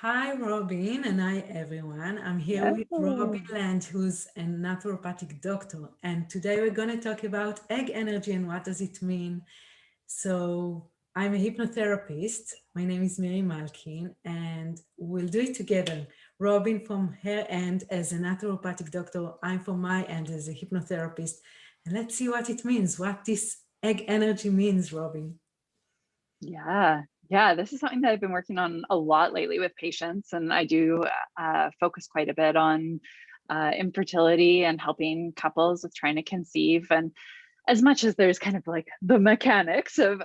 Hi, Robyn, and hi, everyone. I'm here with Robyn Oh, Land, who's a naturopathic doctor, and today we're going to talk about egg energy and what does it mean. So, I'm a hypnotherapist. My name is Miri Malkin, and we'll do it together. Robyn from her end as a naturopathic doctor, I'm from my end as a hypnotherapist, and let's see what it means, what this egg energy means, Robyn. yeah. Yeah, this is something that I've been working on a lot lately with patients, and I do focus quite a bit on infertility and helping couples with trying to conceive. And as much as there's kind of like the mechanics of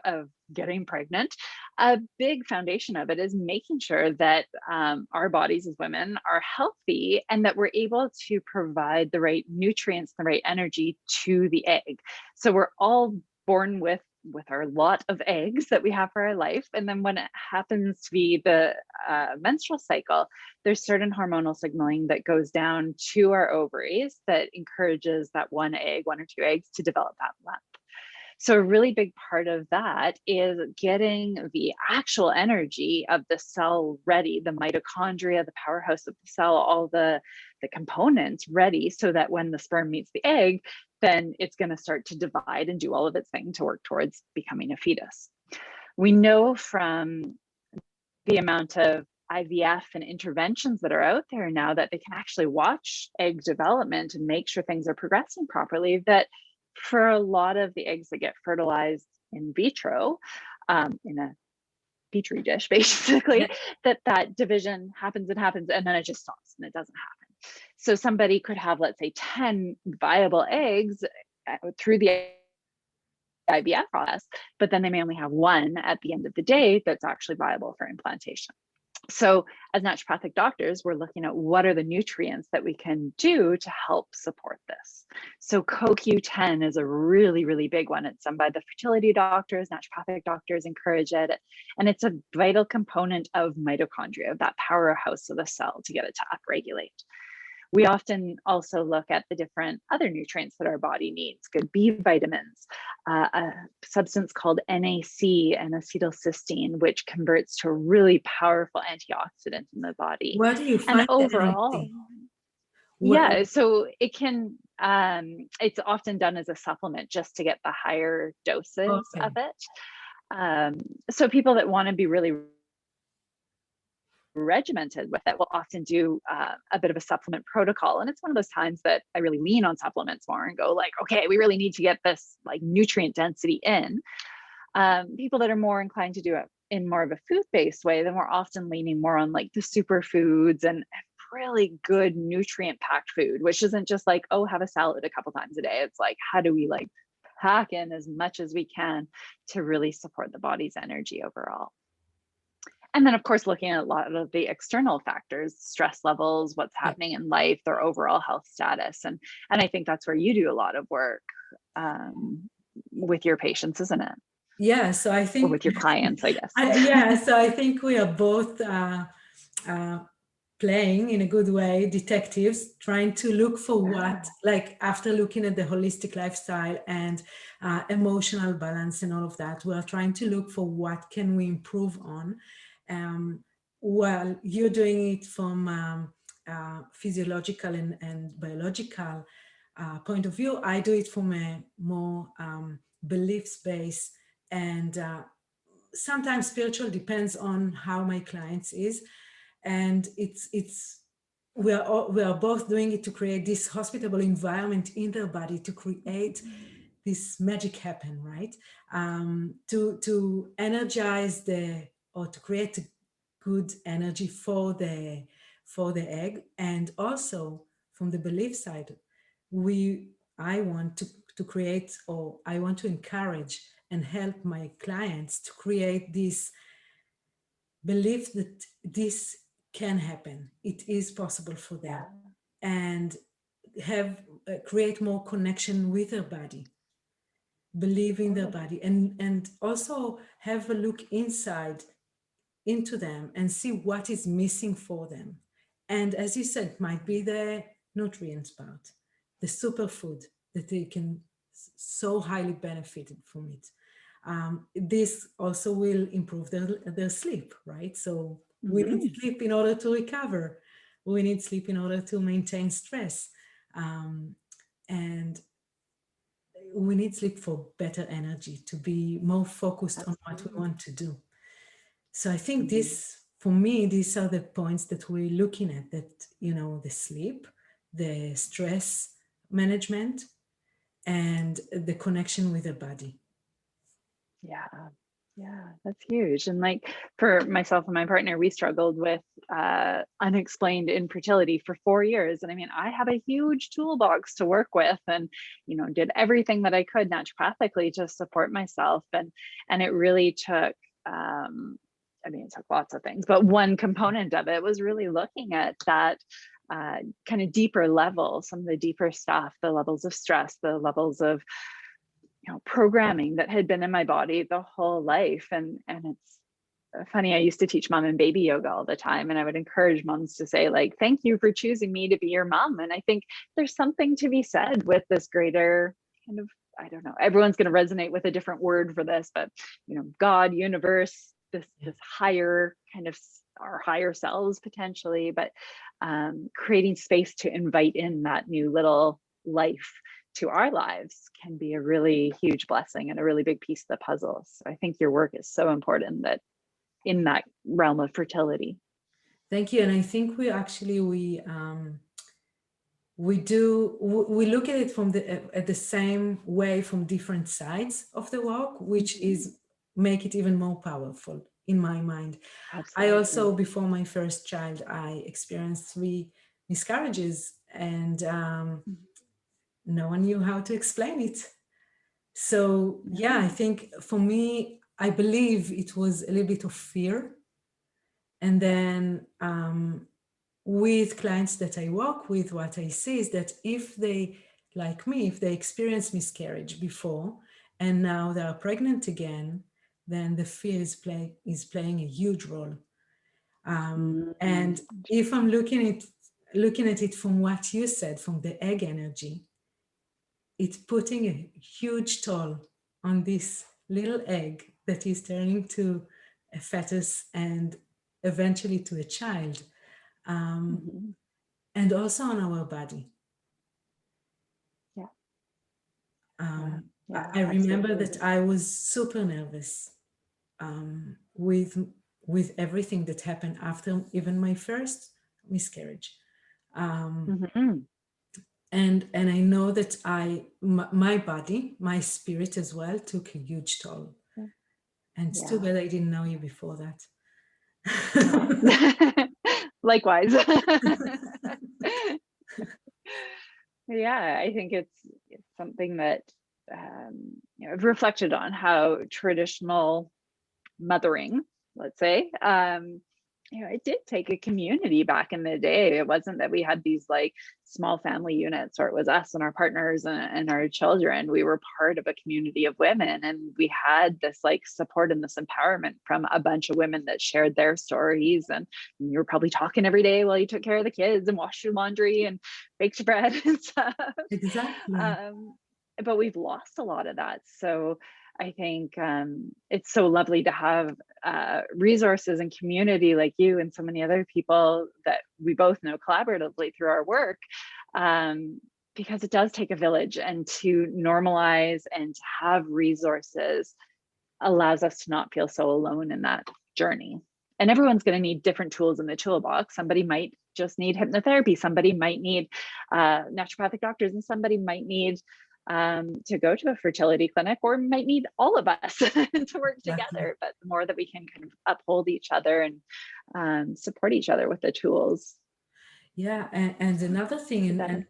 getting pregnant, a big foundation of it is making sure that our bodies as women are healthy and that we're able to provide the right nutrients, the right energy to the egg. So we're all born with our lot of eggs that we have for our life, and then when it happens to be the menstrual cycle, there's certain hormonal signaling that goes down to our ovaries that encourages that one or two eggs to develop that lump. So a really big part of that is getting the actual energy of the cell ready, the mitochondria, the powerhouse of the cell, all the components ready so that when the sperm meets the egg, then it's going to start to divide and do all of its thing to work towards becoming a fetus. We know from the amount of IVF and interventions that are out there now that they can actually watch egg development and make sure things are progressing properly, that for a lot of the eggs that get fertilized in vitro, in a petri dish, basically, that division happens and happens, and then it just stops and it doesn't happen. So somebody could have, let's say, 10 viable eggs through the IVF process, but then they may only have one at the end of the day that's actually viable for implantation. So, as naturopathic doctors, we're looking at what are the nutrients that we can do to help support this. So, CoQ10 is a really, really big one. It's done by the fertility doctors, naturopathic doctors encourage it. And it's a vital component of mitochondria, of that powerhouse of the cell to get it to upregulate. We often also look at the different other nutrients that our body needs, good B vitamins, a substance called NAC and acetylcysteine, which converts to a really powerful antioxidant in the body. Where do you And find the overall, NAC? What, yeah, so it can, it's often done as a supplement just to get the higher doses of okay. it. So people that want to be really regimented with it will often do a bit of a supplement protocol, and it's one of those times that I really lean on supplements more and go like, okay, we really need to get this like nutrient density in. People that are more inclined to do it in more of a food-based way, then we're often leaning more on like the superfoods and really good nutrient packed food, which isn't just like, oh, have a salad a couple times a day. It's like, how do we like pack in as much as we can to really support the body's energy overall? And then, of course, looking at a lot of the external factors, stress levels, what's Yeah. happening in life, their overall health status. And I think that's where you do a lot of work with your patients, isn't it? Yeah, so I Or think, with your clients, I guess. yeah, so I think we are both uh, playing in a good way, detectives, trying to look for Yeah. what, like after looking at the holistic lifestyle and emotional balance and all of that, we are trying to look for what can we improve on. Um, while you're doing it from physiological and biological point of view, I do it from a more beliefs based and sometimes spiritual, depends on how my clients is, and it's we are both doing it to create this hospitable environment in their body to create this magic happen, right? To energize the, or to create a good energy for the egg, and also from the belief side, we I want to create, or I want to encourage and help my clients to create this belief that this can happen, it is possible for them, Yeah. and have create more connection with their body, believe in their Totally. body, and also have a look inside into them and see what is missing for them. And as you said, might be the nutrients part, the superfood that they can so highly benefited from it. This also will improve their sleep, right? So We need Mhm. sleep in order to recover. We need sleep in order to maintain stress. And we need sleep for better energy, to be more focused on what we Absolutely. want to do. So I think Mhm. this, for me, these are the points that we're looking at, that, the sleep, the stress management, and the connection with the body. Yeah. Yeah, that's huge. And like for myself and my partner, we struggled with unexplained infertility for 4 years. And I mean, I have a huge toolbox to work with, and did everything that I could naturopathically to support myself. And it really took I mean, it took lots of things, but one component of it was really looking at that kind of deeper level, some of the deeper stuff, the levels of stress, the levels of programming that had been in my body the whole life. And it's funny, I used to teach mom and baby yoga all the time, and I would encourage moms to say, like, thank you for choosing me to be your mom. And I think there's something to be said with this greater kind of, I don't know, everyone's going to resonate with a different word for this, but God, universe, Yeah. this higher kind of our higher selves potentially, but creating space to invite in that new little life to our lives can be a really huge blessing and a really big piece of the puzzle. So I think your work is so important that in that realm of fertility. Thank you. And I think we look at it from at the same way from different sides of the work, which Mhm. is make it even more powerful in my mind. I Absolutely. also, before my first child, I experienced 3 miscarriages, and Mhm. no one knew how to explain it. So yeah, I No. think for me, I believe it was a little bit of fear. And then with clients that I work with, what I see is that if they, like me, if they experience miscarriage before and now they are pregnant again, then the fear is playing a huge role. And if I'm looking at it from what you said, from the egg energy, it's putting a huge toll on this little egg that is turning to a fetus and eventually to a child, Mhm. and also on our body. Yeah. Yeah. I Yeah. remember Absolutely. that I was super nervous with everything that happened after even my first miscarriage. Mhm. And I know that my body, my spirit as well, took a huge toll. And it's too Yeah. bad I didn't know you before Oh. that. Likewise. Yeah, I think it's something that I've reflected on how traditional mothering, let's say, it did take a community back in the day. It wasn't that we had these like small family units, or it was us and our partners and our children. We were part of a community of women, and we had this like support and this empowerment from a bunch of women that shared their stories. And you were probably talking every day while you took care of the kids and washed your laundry and baked your bread and stuff. Exactly. um, but we've lost a lot of that. So I think it's so lovely to have resources and community like you and so many other people that we both know collaboratively through our work, because it does take a village, and to normalize and to have resources allows us to not feel so alone in that journey. And everyone's going to need different tools in the toolbox. Somebody might just need hypnotherapy. Somebody might need naturopathic doctors, and somebody might need to go to a fertility clinic, or might need all of us to work Exactly. together. But the more that we can kind of uphold each other and support each other with the tools, Yeah. And another thing, the and better.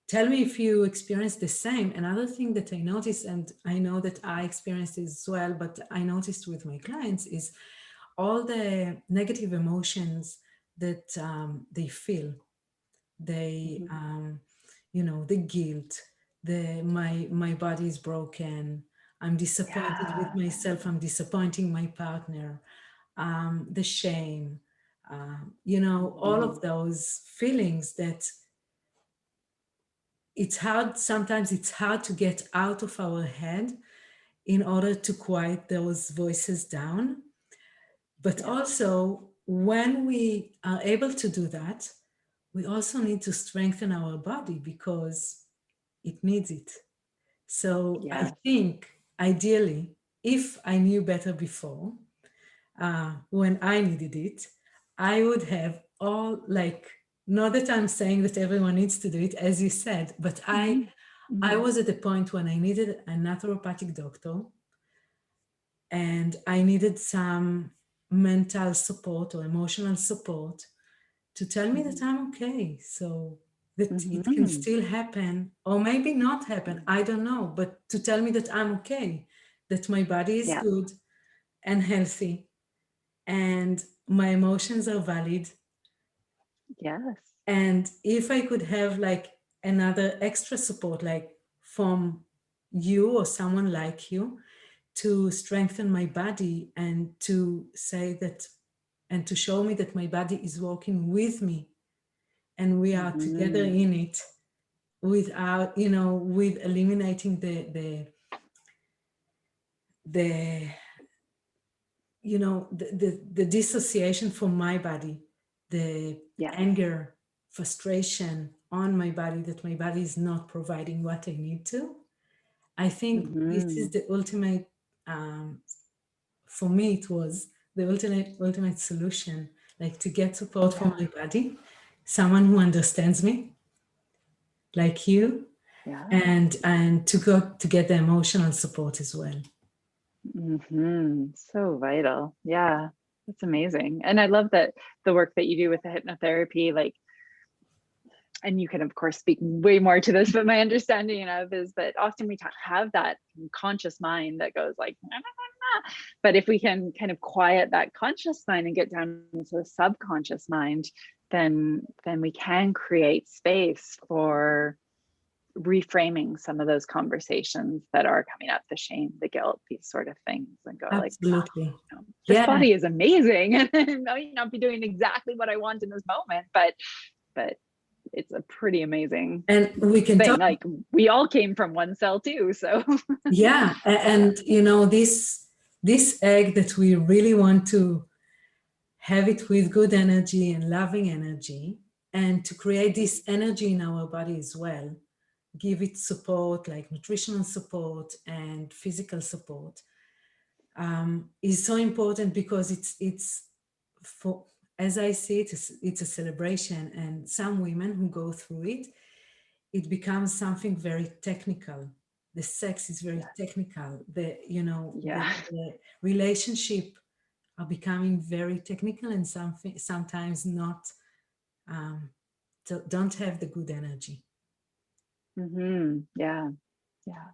tell me if you experience the same. Another thing that I noticed, and I know that I experienced it as well, but I noticed with my clients, is all the negative emotions that they feel. They, Mhm. the guilt, my body is broken. I'm disappointed with Yeah. myself. I'm disappointing my partner. The shame, all of Mhm. those feelings that sometimes it's hard to get out of our head in order to quiet those voices down. But Yeah. also, when we are able to do that, we also need to strengthen our body because it needs it. So I Yeah. think ideally, if I knew better before, when I needed it, I would have all like, not that I'm saying that everyone needs to do it, as you said, but I was at the point when I needed a naturopathic doctor and I needed some mental support or emotional support to tell me that I'm okay. So that it can still happen or maybe not happen. I don't know, but to tell me that I'm okay, that my body is Yeah. good and healthy and my emotions are valid. Yes. And if I could have like another extra support, like from you or someone like you, to strengthen my body and to say that and to show me that my body is working with me and we are together in it without, with eliminating the the dissociation from my body, the Yes. anger, frustration on my body that my body is not providing what I need to. I think this is the ultimate, for me, it was the ultimate solution, like to get support from Yeah. my body, someone who understands me, like you, Yeah. and to go to get the emotional support as well. So vital. Yeah. That's amazing. And I love that the work that you do with the hypnotherapy, like, and you can of course speak way more to this, but my understanding of is that often we have that conscious mind that goes like, "Nah, nah, nah, nah." But if we can kind of quiet that conscious mind and get down into the subconscious mind, then we can create space for reframing some of those conversations that are coming up, the shame, the guilt, these sort of things, and go like, Absolutely. this Yeah. body is amazing and I might not be doing exactly what I want in this moment, but it's a pretty amazing And we can thing. talk. Like, we all came from one cell too, so Yeah. And this egg that we really want to have it with good energy and loving energy, and to create this energy in our body as well, give it support like nutritional support and physical support, is so important because it's for, as I see it, it's a celebration. And some women who go through it, it becomes something very technical. The sex is very yes. technical. Yeah. The relationship are becoming very technical and sometimes not, um, don't have the good energy. Yeah. Yeah.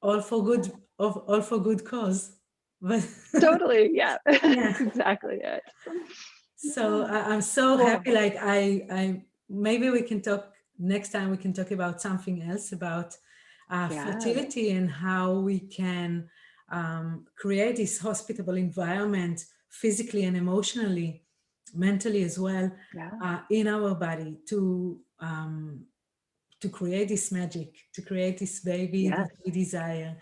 All for good, all for good cause. But Totally. Yeah. yeah. That's exactly it. So Yeah. I'm so Cool. happy. Like I maybe we can talk next time. We can talk about something else about Yeah. fertility and how we can create this hospitable environment physically and emotionally, mentally as well, Yeah. in our body to create this magic, to create this baby Yes. that we desire.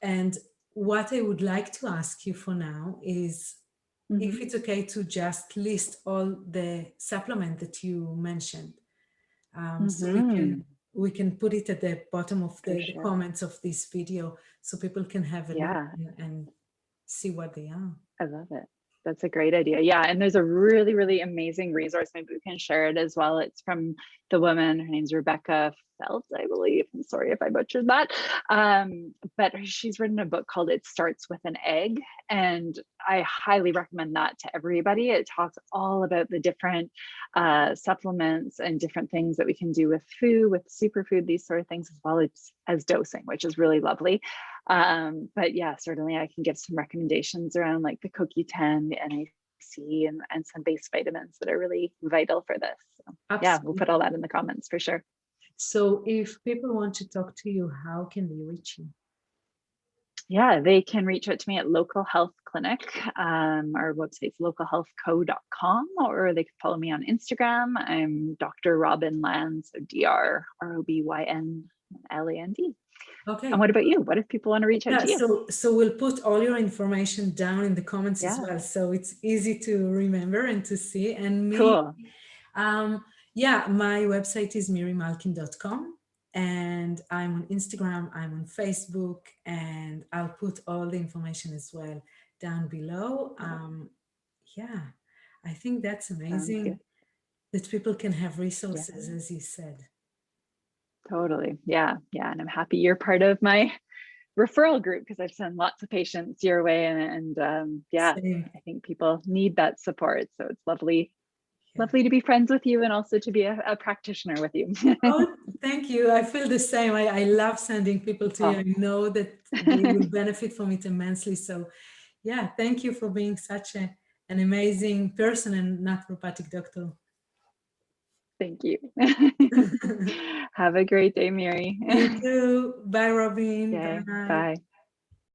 And what I would like to ask you for now is if it's okay to just list all the supplement that you mentioned, so we can put it at the bottom of For the sure. comments of this video so people can have a look Yeah. and see what they are. I love it. That's a great idea. Yeah. And there's a really, really amazing resource. Maybe we can share it as well. It's from the woman. Her name's Rebecca Fett, I believe. I'm sorry if I butchered that. But she's written a book called It Starts with an Egg. And I highly recommend that to everybody. It talks all about the different supplements and different things that we can do with food, with superfood, these sort of things, as well as dosing, which is really lovely. But yeah, certainly I can give some recommendations around like the CoQ10, the NAC, and some base vitamins that are really vital for this. So, yeah, we'll put all Absolutely. that in the comments for sure. So if people want to talk to you, how can they reach you? Yeah, they can reach out to me at local health clinic. Our website's localhealthco.com, or they can follow me on Instagram. I'm Dr. Robyn Land, so DrRobynLand. Okay. And what about you? What if people want to reach out Yeah, to you? so we'll put all your information down in the comments as Yeah, well, so it's easy to remember and to see. And me, cool. yeah, my website is mirimalkin.com, and I'm on Instagram, I'm on Facebook, and I'll put all the information as well down below. Yeah, I think that's Sounds good. amazing that people can have Yeah, resources, as you said. totally. Yeah, yeah. And I'm happy you're part of my referral group because I've sent lots of patients your way, and yeah, Same. I think people need that support. So it's lovely, Yeah. lovely to be friends with you and also to be a practitioner with you. Oh, thank you. I feel the same. I love sending people to you. Oh, I know that they will benefit from it immensely. So, yeah, thank you for being such an amazing person and naturopathic doctor. thank you. Have a great day, Miri. You too. Bye, Robyn. Okay, Bye. bye.